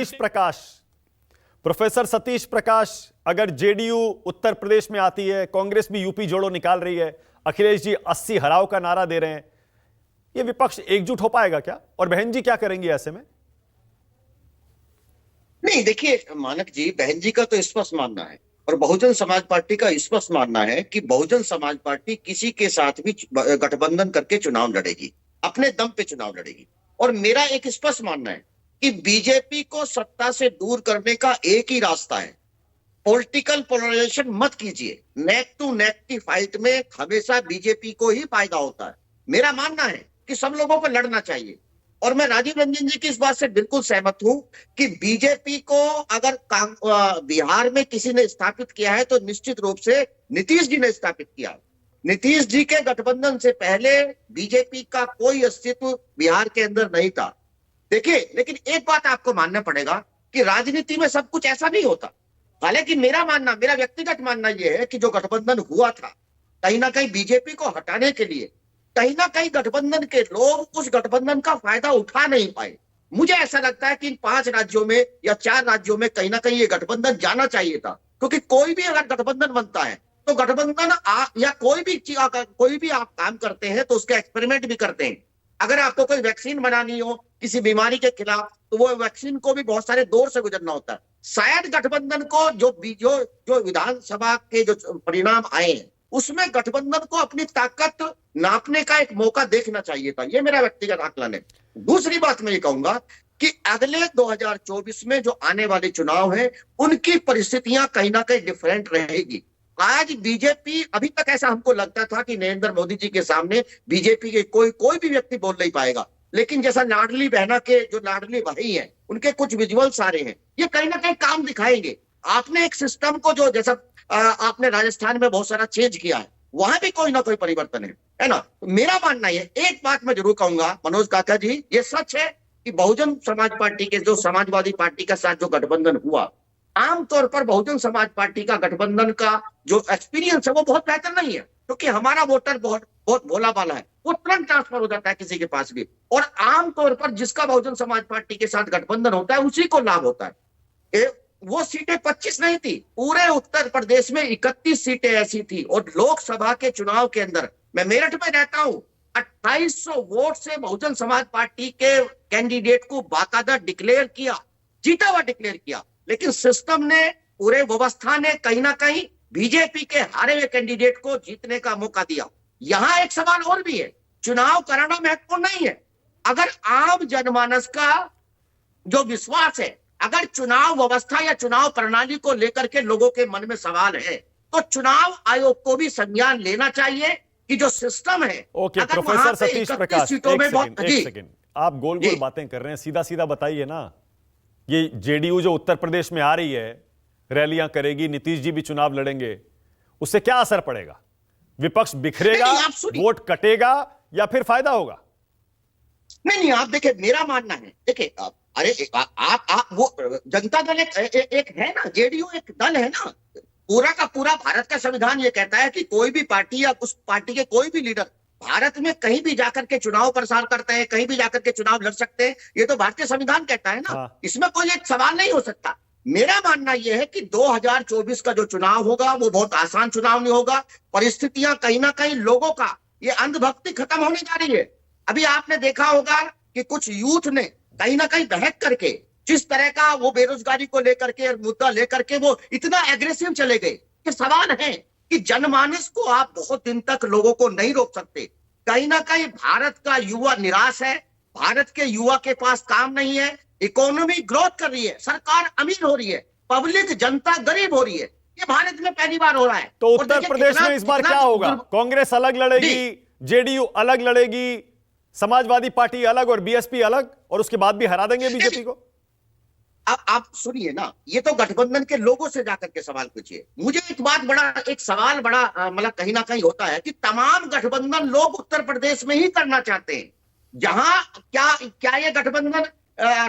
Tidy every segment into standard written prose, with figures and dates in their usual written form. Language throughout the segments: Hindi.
सतीश प्रकाश, प्रोफेसर सतीश प्रकाश, अगर जेडीयू उत्तर प्रदेश में आती है, कांग्रेस भी यूपी जोड़ो निकाल रही है, अखिलेश जी 80 हराओ का नारा दे रहे हैं, ये विपक्ष एकजुट हो पाएगा क्या? और बहन जी क्या करेंगी ऐसे में? नहीं, देखिए मानक जी, बहन जी का तो स्पष्ट मानना है और बहुजन समाज पार्टी का स्पष्ट मानना है कि बहुजन समाज पार्टी किसी के साथ भी गठबंधन करके चुनाव लड़ेगी, अपने दम पे चुनाव लड़ेगी। और मेरा एक स्पष्ट मानना है कि बीजेपी को सत्ता से दूर करने का एक ही रास्ता है, पॉलिटिकल पोलराइजेशन मत कीजिए। नेक टू नेक की फाइट में हमेशा बीजेपी को ही फायदा होता है। मेरा मानना है कि सब लोगों को लड़ना चाहिए और मैं राजीव रंजन जी की इस बात से बिल्कुल सहमत हूं कि बीजेपी को अगर बिहार में किसी ने स्थापित किया है तो निश्चित रूप से नीतीश जी ने स्थापित किया। नीतीश जी के गठबंधन से पहले बीजेपी का कोई अस्तित्व बिहार के अंदर नहीं था। देखिए, लेकिन एक बात आपको मानना पड़ेगा कि राजनीति में सब कुछ ऐसा नहीं होता। हालांकि मेरा व्यक्तिगत मानना यह है कि जो गठबंधन हुआ था, कहीं ना कहीं बीजेपी को हटाने के लिए कहीं ना कहीं गठबंधन के लोग उस गठबंधन का फायदा उठा नहीं पाए। मुझे ऐसा लगता है कि इन 5 राज्यों में या 4 राज्यों में कहीं ना कहीं ये गठबंधन जाना चाहिए था, क्योंकि कोई भी अगर गठबंधन बनता है तो गठबंधन या कोई भी आप काम करते हैं तो उसके एक्सपेरिमेंट भी करते हैं। अगर आपको कोई वैक्सीन बनानी हो किसी बीमारी के खिलाफ तो वो वैक्सीन को भी बहुत सारे दौर से गुजरना होता है। शायद गठबंधन को जो विधानसभा के जो परिणाम आए हैं उसमें गठबंधन को अपनी ताकत नापने का एक मौका देखना चाहिए था। ये मेरा व्यक्तिगत आकलन है। दूसरी बात मैं ये कहूंगा कि अगले 2024 में जो आने वाले चुनाव हैं उनकी परिस्थितियां कहीं ना कहीं डिफरेंट रहेगी। आज बीजेपी, अभी तक ऐसा हमको लगता था कि नरेंद्र मोदी जी के सामने बीजेपी के कोई भी व्यक्ति बोल नहीं पाएगा, लेकिन जैसा लाडली बहना के जो लाडली भाई हैं उनके कुछ विजुअल्स आ रहे हैं, ये कहीं ना कहीं काम दिखाएंगे। आपने एक सिस्टम को जो जैसा आपने राजस्थान में बहुत सारा चेंज किया है, वहां भी कोई ना कोई परिवर्तन है ना। मेरा मानना है, एक बात मैं जरूर कहूंगा मनोज काका जी, ये सच है कि बहुजन समाज पार्टी के जो समाजवादी पार्टी के साथ जो गठबंधन हुआ, आमतौर पर बहुजन समाज पार्टी का गठबंधन का जो एक्सपीरियंस है वो बहुत बेहतर नहीं है, क्योंकि हमारा वोटर बहुत भोला भाला है, वो तुरंत ट्रांसफर हो जाता है किसी के पास भी। और आमतौर पर जिसका बहुजन समाज पार्टी के साथ गठबंधन होता है उसी को लाभ होता है। वो सीटें 25 नहीं थी, पूरे उत्तर प्रदेश में 31 सीटें ऐसी थी। और लोकसभा के चुनाव के अंदर, मैं मेरठ में रहता हूं, 2800 वोट से बहुजन समाज पार्टी के कैंडिडेट को बाकायदा डिक्लेयर किया, जीता हुआ डिक्लेयर किया। लेकिन सिस्टम ने, पूरे व्यवस्था ने कहीं ना कहीं बीजेपी के हारे हुए कैंडिडेट को जीतने का मौका दिया। यहां एक सवाल और भी है, चुनाव कराना महत्वपूर्ण नहीं है। अगर आम जनमानस का जो विश्वास है, अगर चुनाव व्यवस्था या चुनाव प्रणाली को लेकर के लोगों के मन में सवाल है, तो चुनाव आयोग को भी संज्ञान लेना चाहिए कि जो सिस्टम है। ओके, प्रोफेसर सतीश प्रकाश, एक सेकंड, आप गोल गोल बातें कर रहे हैं, सीधा सीधा बताइए ना। ये जेडीयू जो उत्तर प्रदेश में आ रही है, रैलियां करेगी, नीतीश जी भी चुनाव लड़ेंगे, उससे क्या असर पड़ेगा? विपक्ष बिखरेगा, वोट कटेगा या फिर फायदा होगा? नहीं, आप देखिए, मेरा मानना है, देखिए अरे आप वो जनता दल एक है ना, जेडीयू एक दल है ना। पूरा का पूरा भारत का संविधान ये कहता है कि कोई भी पार्टी या उस पार्टी के कोई भी लीडर भारत में कहीं भी जाकर के चुनाव प्रसार करते हैं, कहीं भी जाकर के चुनाव लड़ सकते हैं। ये तो भारतीय संविधान कहता है ना। इसमें कोई एक सवाल नहीं हो सकता। मेरा मानना यह है कि 2024 का जो चुनाव होगा वो बहुत आसान चुनाव नहीं होगा। परिस्थितियां कहीं ना कहीं लोगों का ये अंधभक्ति खत्म होने जा रही है। अभी आपने देखा होगा कि कुछ यूथ ने कहीं ना कहीं बहक करके, जिस तरह का वो बेरोजगारी को लेकर के मुद्दा लेकर के वो इतना एग्रेसिव चले गए कि सवाल है कि जनमानस को आप बहुत दिन तक लोगों को नहीं रोक सकते। कहीं ना कहीं भारत का युवा निराश है, भारत के युवा के पास काम नहीं है, इकोनॉमी ग्रोथ कर रही है, सरकार अमीर हो रही है, पब्लिक जनता गरीब हो रही है। ये भारत में पहली बार हो रहा है। तो उत्तर प्रदेश में इस बार क्या होगा? कांग्रेस अलग लड़ेगी, जेडीयू अलग लड़ेगी, समाजवादी पार्टी अलग और बीएसपी अलग, और उसके बाद भी हरा देंगे बीजेपी को? अब आप सुनिए ना, ये तो गठबंधन के लोगों से जाकर के सवाल पूछिए। मुझे एक सवाल मतलब कहीं ना कहीं होता है कि तमाम गठबंधन लोग उत्तर प्रदेश में ही करना चाहते हैं। जहां क्या ये गठबंधन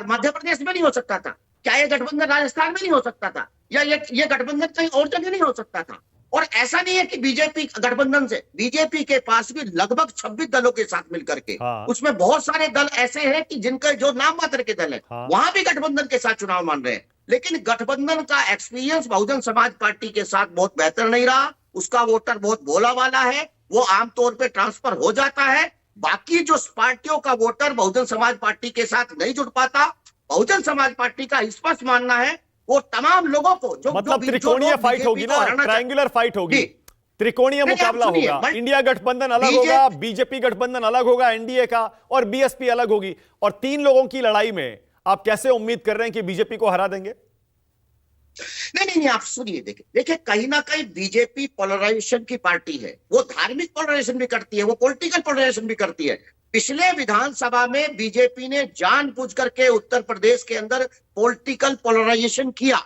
मध्य प्रदेश में नहीं हो सकता था? क्या ये गठबंधन राजस्थान में नहीं हो सकता था? या ये गठबंधन कहीं और जगह नहीं हो सकता था? और ऐसा नहीं है कि बीजेपी गठबंधन से, बीजेपी के पास भी लगभग 26 दलों के साथ मिलकर के, उसमें बहुत सारे दल ऐसे हैं कि जिनका जो नाम मात्र के दल है, वहां भी गठबंधन के साथ चुनाव मान रहे हैं। लेकिन गठबंधन का एक्सपीरियंस बहुजन समाज पार्टी के साथ बहुत बेहतर नहीं रहा। उसका वोटर बहुत भोला वाला है, वो आमतौर पर ट्रांसफर हो जाता है। बाकी जो पार्टियों का वोटर बहुजन समाज पार्टी के साथ नहीं जुड़ पाता। बहुजन समाज पार्टी का स्पष्ट मानना है वो तमाम लोगों को जो मतलब त्रिकोणीय फाइट होगी ना, ट्रायंगुलर फाइट होगी, त्रिकोणीय मुकाबला होगा। इंडिया गठबंधन अलग होगा, बीजेपी गठबंधन अलग होगा एनडीए का, और बीएसपी अलग होगी। और 3 लोगों की लड़ाई में आप कैसे उम्मीद कर रहे हैं कि बीजेपी को हरा देंगे? नहीं, आप सुनिए, देखिए कहीं ना कहीं बीजेपी पोलराइजेशन की पार्टी है। वो धार्मिक पोलराइजेशन भी करती है, वो पॉलिटिकल पोलराइजेशन भी करती है। पिछले विधानसभा में बीजेपी ने जानबूझ करके उत्तर प्रदेश के अंदर पॉलिटिकल पोलराइजेशन किया।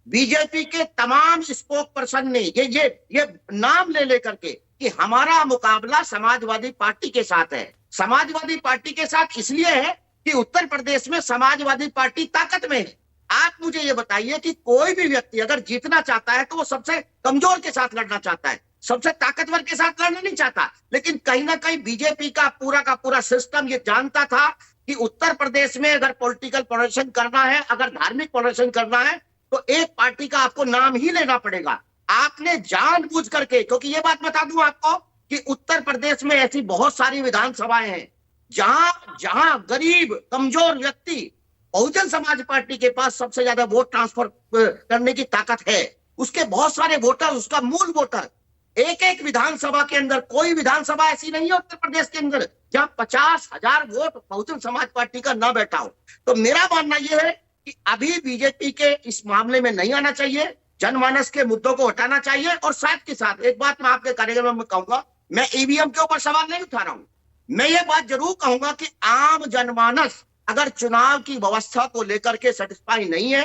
बीजेपी के तमाम स्पोक पर्सन ने ये नाम ले लेकर के कि हमारा मुकाबला समाजवादी पार्टी के साथ है। समाजवादी पार्टी के साथ इसलिए है कि उत्तर प्रदेश में समाजवादी पार्टी ताकत में है। आप मुझे ये बताइए कि कोई भी व्यक्ति अगर जीतना चाहता है तो वो सबसे कमजोर के साथ लड़ना चाहता है, सबसे ताकतवर के साथ लड़ना नहीं चाहता। लेकिन कहीं ना कहीं बीजेपी का पूरा सिस्टम ये जानता था कि उत्तर प्रदेश में अगर पॉलिटिकल पोलराइजेशन करना है, अगर धार्मिक पोलराइजेशन करना है, तो एक पार्टी का आपको नाम ही लेना पड़ेगा। आपने जानबूझ करके, क्योंकि ये बात बता दूं आपको कि उत्तर प्रदेश में ऐसी बहुत सारी विधानसभाएं हैं जहां गरीब कमजोर व्यक्ति, बहुजन समाज पार्टी के पास सबसे ज्यादा वोट ट्रांसफर करने की ताकत है। उसके बहुत सारे वोटर, उसका मूल वोटर एक विधानसभा के अंदर, कोई विधानसभा ऐसी नहीं है उत्तर प्रदेश के अंदर जहां 50,000 वोट बहुजन समाज पार्टी का ना बैठा हो। तो मेरा मानना यह है कि अभी बीजेपी के इस मामले में नहीं आना चाहिए, जनमानस के मुद्दों को हटाना चाहिए। और साथ के साथ एक बात मैं आपके कार्यक्रम में कहूंगा, मैं ईवीएम के ऊपर सवाल नहीं उठा रहा हूं, मैं ये बात जरूर कहूंगा कि आम जनमानस अगर चुनाव की व्यवस्था को लेकर के सेटिस्फाई नहीं है,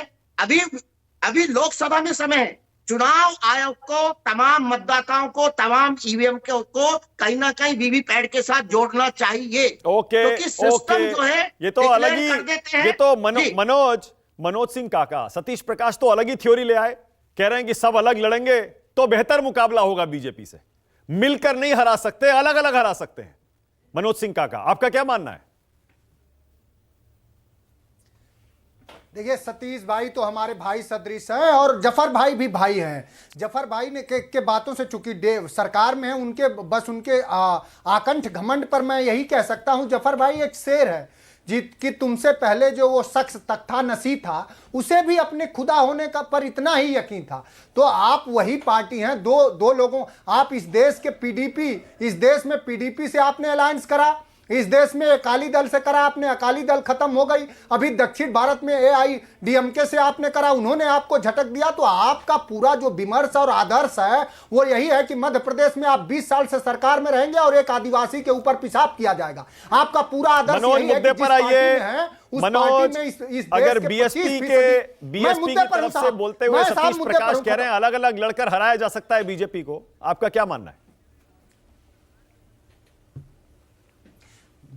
अभी लोकसभा में समय है। चुनाव आयोग को, तमाम मतदाताओं को, तमाम ईवीएम को कहीं ना कहीं वीवीपैट के साथ जोड़ना चाहिए। क्योंकि सिस्टम जो है ये तो अलग ही, ये तो मनोज सिंह काका, सतीश प्रकाश तो अलग ही थ्योरी ले आए, कह रहे हैं कि सब अलग लड़ेंगे तो बेहतर मुकाबला होगा बीजेपी से, मिलकर नहीं हरा सकते, अलग अलग हरा सकते हैं। मनोज सिंह काका, आपका क्या मानना है? देखिए, सतीश भाई तो हमारे भाई सदृश हैं और जफर भाई भी भाई हैं। जफर भाई ने के बातों से चूंकि सरकार में है, उनके बस उनके आकंठ घमंड पर मैं यही कह सकता हूं, जफर भाई एक शेर है कि तुमसे पहले जो वो शख्स तख्ता नसी था, उसे भी अपने खुदा होने का पर इतना ही यकीन था। तो आप वही पार्टी हैं, दो लोगों, आप इस देश के पीडीपी, इस देश में पीडीपी से आपने अलायंस करा, इस देश में अकाली दल से करा आपने, अकाली दल खत्म हो गई। अभी दक्षिण भारत में एआईडीएमके से आपने करा, उन्होंने आपको झटक दिया। तो आपका पूरा जो विमर्श और आदर्श है वो यही है कि मध्य प्रदेश में आप 20 साल से सरकार में रहेंगे और एक आदिवासी के ऊपर पेशाब किया जाएगा। आपका पूरा आदर्श यही है कि पर आइए मनोज, अगर बीएसपी की तरफ से बोलते हुए सतीश प्रकाश कह रहे हैं अलग अलग लड़कर हराया जा सकता है बीजेपी को, आपका क्या मानना है?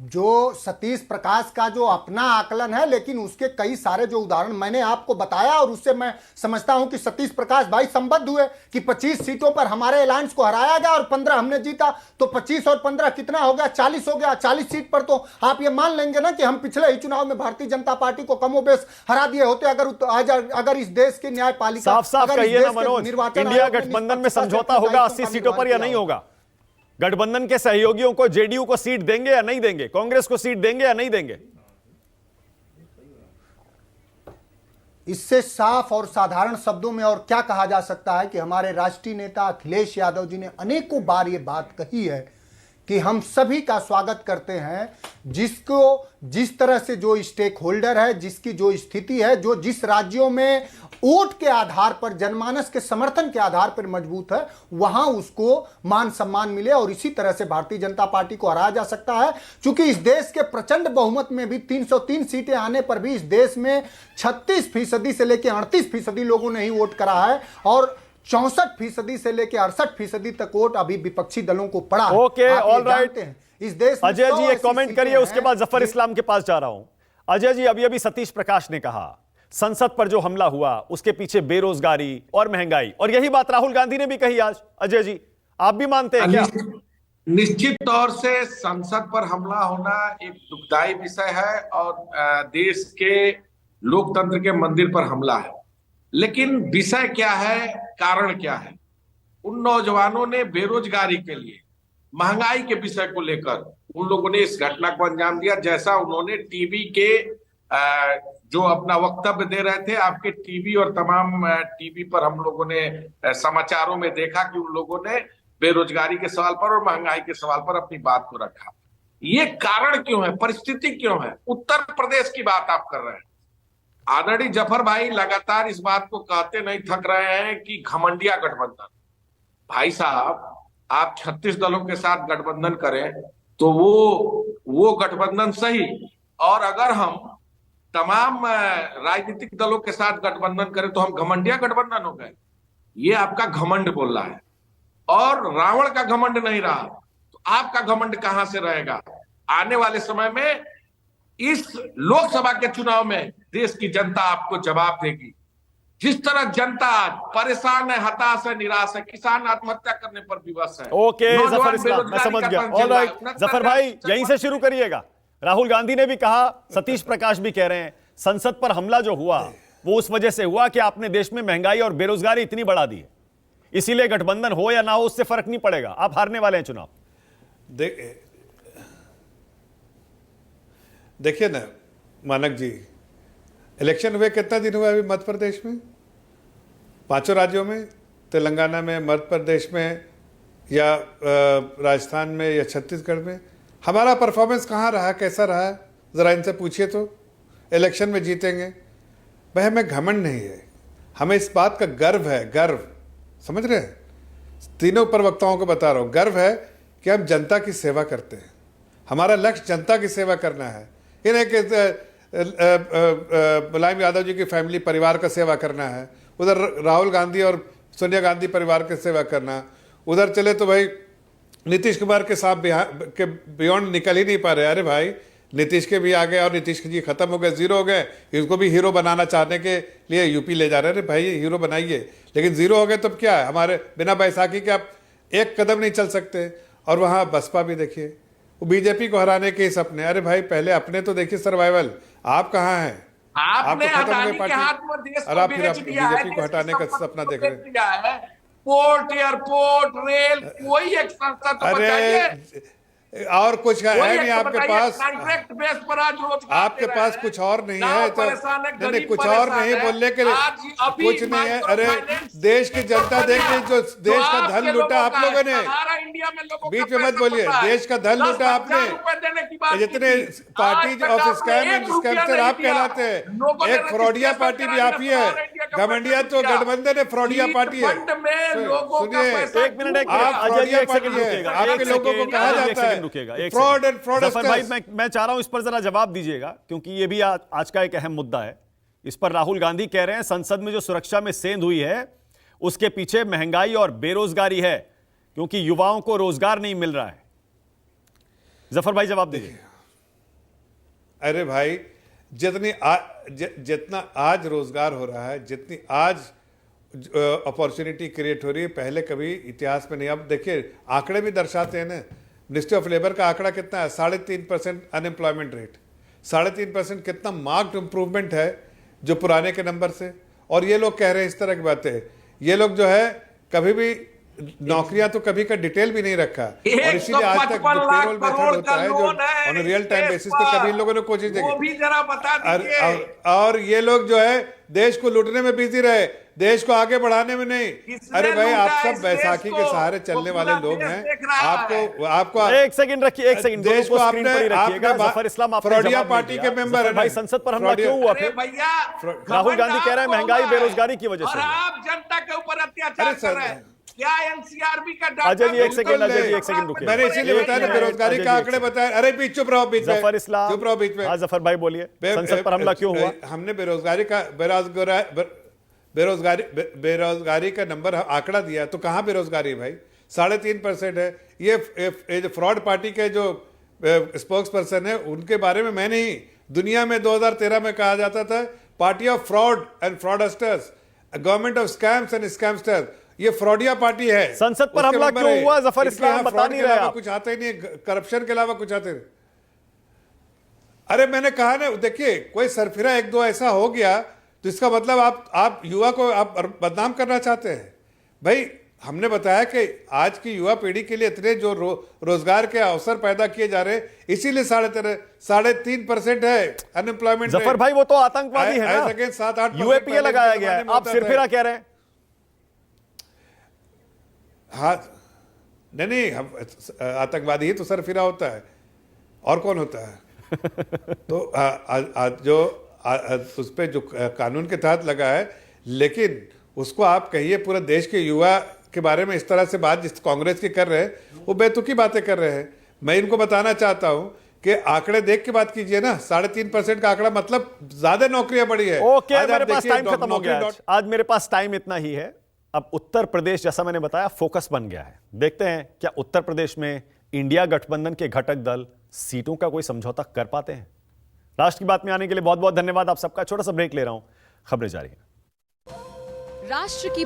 जो सतीश प्रकाश का जो अपना आकलन है, लेकिन उसके कई सारे जो उदाहरण मैंने आपको बताया और उससे मैं समझता हूं कि सतीश प्रकाश भाई संबद्ध हुए कि 25 सीटों पर हमारे अलायंस को हराया गया और 15 हमने जीता। तो 25 और 15 कितना हो गया? 40 हो गया। 40 सीट पर तो आप ये मान लेंगे ना कि हम पिछले ही चुनाव में भारतीय जनता पार्टी को कमोबेश हरा दिए होते अगर इस देश की न्यायपालिका, साफ कहिए ना मनोज, इंडिया गठबंधन में समझौता होगा 80 सीटों पर या नहीं होगा? गठबंधन के सहयोगियों को, जेडीयू को सीट देंगे या नहीं देंगे? कांग्रेस को सीट देंगे या नहीं देंगे? इससे साफ और साधारण शब्दों में और क्या कहा जा सकता है कि हमारे राष्ट्रीय नेता अखिलेश यादव जी ने अनेकों बार यह बात कही है कि हम सभी का स्वागत करते हैं जिसको जिस तरह से जो स्टेक होल्डर है, जिसकी जो स्थिति है, जो जिस राज्यों में वोट के आधार पर, जनमानस के समर्थन के आधार पर मजबूत है, वहां उसको मान सम्मान मिले और इसी तरह से भारतीय जनता पार्टी को हराया जा सकता है। क्योंकि इस देश के प्रचंड बहुमत में भी 303 सीटें आने पर भी इस देश में 36% से लेकर 38% लोगों ने ही वोट करा है और 64% से लेकर 68% तक वोट अभी विपक्षी दलों को पड़ा। Okay, all right. इस देश में अजय जी एक कमेंट करिए, उसके बाद जफर इस्लाम के पास जा रहा हूं। अजय जी, अभी सतीश प्रकाश ने कहा, संसद पर जो हमला हुआ उसके पीछे बेरोजगारी और महंगाई, और यही बात राहुल गांधी ने भी कही आज। अजय जी, आप भी मानते हैं क्या? निश्चित तौर से संसद पर हमला होना एक दुखदाई विषय है और देश के लोकतंत्र के मंदिर पर हमला है। लेकिन विषय क्या है, कारण क्या है? उन नौजवानों ने बेरोजगारी के लिए, महंगाई के विषय को लेकर उन लोगों ने इस घटना को अंजाम दिया। जैसा उन्होंने टीवी के जो अपना वक्तव्य दे रहे थे, आपके टीवी और तमाम टीवी पर हम लोगों ने समाचारों में देखा कि उन लोगों ने बेरोजगारी के सवाल पर और महंगाई के सवाल पर अपनी बात को रखा। ये कारण क्यों है, परिस्थिति क्यों है? उत्तर प्रदेश की बात आप कर रहे हैं। आदरणीय जफर भाई लगातार इस बात को कहते नहीं थक रहे हैं कि घमंडिया गठबंधन। भाई साहब, आप 36 दलों के साथ गठबंधन करें तो वो गठबंधन सही, और अगर हम तमाम राजनीतिक दलों के साथ गठबंधन करें तो हम घमंडिया गठबंधन हो गए। ये आपका घमंड बोल रहा है, और रावण का घमंड नहीं रहा तो आपका घमंड कहां से रहेगा? आने वाले समय में इस लोकसभा के चुनाव में देश की जनता आपको जवाब देगी। जिस तरह जनता आज परेशान है, हताश है, निराश है, किसान आत्महत्या करने पर विवश है। ओके जफर इस्लाम, मैं समझ गया। ऑलराइट जफर भाई, यहीं से शुरू करिएगा। राहुल गांधी ने भी कहा, सतीश प्रकाश भी कह रहे हैं, संसद पर हमला जो हुआ वो उस वजह से हुआ कि आपने देश में महंगाई और बेरोजगारी इतनी बढ़ा दी है, इसीलिए गठबंधन हो या ना हो उससे फर्क नहीं पड़ेगा, आप हारने वाले हैं चुनाव। देखिए ना मानक जी, इलेक्शन हुए कितना दिन हुआ अभी मध्य प्रदेश में? 5 राज्यों में, तेलंगाना में, मध्य प्रदेश में, या राजस्थान में, या छत्तीसगढ़ में। हमारा परफॉर्मेंस कहाँ रहा, कैसा रहा? ज़रा इनसे पूछिए तो। इलेक्शन में जीतेंगे भाई, हमें घमंड नहीं है, हमें इस बात का गर्व है। गर्व, समझ रहे हैं? तीनों प्रवक्ताओं को बता रहा हूँ, गर्व है कि हम जनता की सेवा करते हैं। हमारा लक्ष्य जनता की सेवा करना है। ये नहीं कि मुलायम यादव जी की फैमिली परिवार का सेवा करना है, उधर राहुल गांधी और सोनिया गांधी परिवार की सेवा करना, उधर चले तो भाई नीतीश कुमार के साथ के बियॉन्ड निकल ही नहीं पा रहे। अरे भाई, नीतीश के भी आ गए और नीतीश जी खत्म हो गए, जीरो हो गए, इसको भी हीरो बनाना चाहने के लिए यूपी ले जा रहे हैं। अरे भाई, हीरो बनाइए, लेकिन जीरो हो गए तब क्या है? हमारे बिना बैसाखी के आप एक कदम नहीं चल सकते। और वहाँ बसपा भी देखिए, वो बीजेपी को हराने के ही सपने। अरे भाई, पहले अपने तो देखिए सर्वाइवल। आप कहाँ हैं? आप तो खत्म हो गए पार्टी, और आप फिर बीजेपी को हटाने का सपना देख रहे हैं। पोर्ट, एयरपोर्ट, रेल, कोई एक संस्था तो बताइए। और कुछ है नहीं आपके पास? कॉन्ट्रैक्ट बेस पर आज रोजगार आपके पास कुछ और नहीं है तो नहीं, कुछ और नहीं बोलने के लिए कुछ नहीं है। अरे देश की जनता देख रही, जो देश का धन लूटा आप लोगों ने, बीच में मत बोलिए, देश का धन लूटा आपने। जितने party of scam and scamster आप कहलाते हैं, एक फ्रॉडिया पार्टी भी आप ही है। घमंडिया तो गठबंधन है, फ्रॉडिया पार्टी है। सुनिए, एक मिनट, आप फ्रॉडिया पार्टी है, आपके लोगों को कहा जाता है रुकेगा, एक फ्रॉड एंड फ्रॉडस्टर्स। भाई मैं चाह रहा हूं इस पर जरा जवाब दीजिएगा, क्योंकि ये भी आज का एक अहम मुद्दा है। इस पर राहुल गांधी कह रहे हैं संसद में जो सुरक्षा में सेंध हुई है उसके पीछे महंगाई और बेरोजगारी है, क्योंकि युवाओं को रोजगार नहीं मिल रहा है। जफर भाई जवाब दीजिए। अरे भाई, जितना आज रोजगार हो रहा है, जितनी आज अपॉर्चुनिटी क्रिएट हो रही है, पहले कभी इतिहास में नहीं। अब देखिए, आंकड़े भी दर्शाते हैं ना। मिनिस्ट्री ऑफ लेबर का आंकड़ा कितना है? 3.5% अनएम्प्लॉयमेंट रेट। 3.5% कितना मार्क्ड इंप्रूवमेंट है जो पुराने के नंबर से। और ये लोग कह रहे हैं इस तरह की बातें। ये लोग जो है कभी भी नौकरियां तो कभी का डिटेल भी नहीं रखा, और इसीलिए आज तक जो पेरोल मेथड होता है जो ऑन रियल टाइम बेसिस पे कभी इन लोगों ने कोशिश देखी। और ये लोग जो है देश को लूटने में बिजी रहे, देश को आगे बढ़ाने में नहीं। अरे भाई, आप सब बैसाखी के सहारे चलने वाले लोग हैं। आपको एक सेकंड रखिए, एक सेकंड। देश को आपने जफर इस्लाम फ्रॉडिया पार्टी के मेंबर है भाई। संसद पर हमला क्यों हुआ फिर? राहुल गांधी कह रहे हैं महंगाई बेरोजगारी की वजह से। आप जनता के ऊपर अत्याचार कर रहे हैं। क्या एनसीआरबी का डाटा? अजय जी एक सेकंड रुकिए। मैंने इसीलिए बताया बेरोजगारी का आंकड़े बताए। अरे बीच चुप रहो, बीच में जफर इस्लाम, चुप रहो बीच में। हाँ जफर भाई बोलिए, संसद पर हमला क्यों हुआ? हमने बेरोजगारी का नंबर आंकड़ा दिया, तो कहाँ बेरोजगारी है भाई? 3.5% है। ये जो फ्रॉड पार्टी के जो स्पोक्स पर्सन है उनके बारे में मैं नहीं, दुनिया में 2013 में कहा जाता था party of fraud and fraudsters, government of scams and scamsters. ये फ्रॉडिया पार्टी है। संसद पर उसके हमला मेंबर क्यों है। हुआ जफर इनके इस्लाम, यहाँ बता fraud नहीं के रहे अलावा आप। कुछ आता ही नहीं है, करप्शन के अलावा कुछ आते नहीं। अरे मैंने कहा ना, देखिए कोई सरफिरा एक दो ऐसा हो गया तो इसका मतलब आप युवा को आप बदनाम करना चाहते हैं। भाई हमने बताया कि आज की युवा पीढ़ी के लिए इतने जो रोजगार के अवसर पैदा किए जा रहे हैं, इसीलिए 3.5% है अनएम्प्लॉयमेंट। जफर भाई वो तो आतंकवादी है ना, 7-8% यूएपीए लगाया गया है, आप सिरफिरा कह रहे हैं। हाँ नहीं, हम आतंकवादी ही तो सरफिरा होता है, और कौन होता है? तो जो उस पर जो कानून के तहत लगा है, लेकिन उसको आप कहिए पूरे देश के युवा के बारे में इस तरह से बात जिस कांग्रेस की कर रहे हैं, वो बेतुकी बातें कर रहे हैं। मैं इनको बताना चाहता हूं कि आंकड़े देख के बात कीजिए ना। 3.5% का आंकड़ा मतलब ज्यादा नौकरियां बढ़ी है। ओके, आज आप मेरे पास देखिए टाइम खत्म हो गया नौकरी आज मेरे पास टाइम इतना ही है। अब उत्तर प्रदेश, जैसा मैंने बताया, फोकस बन गया है। देखते हैं क्या उत्तर प्रदेश में इंडिया गठबंधन के घटक दल सीटों का कोई समझौता कर पाते हैं। राष्ट्र की बात में आने के लिए बहुत बहुत धन्यवाद आप सबका। छोटा सा ब्रेक ले रहा हूं, खबरें जारी हैं। राष्ट्र की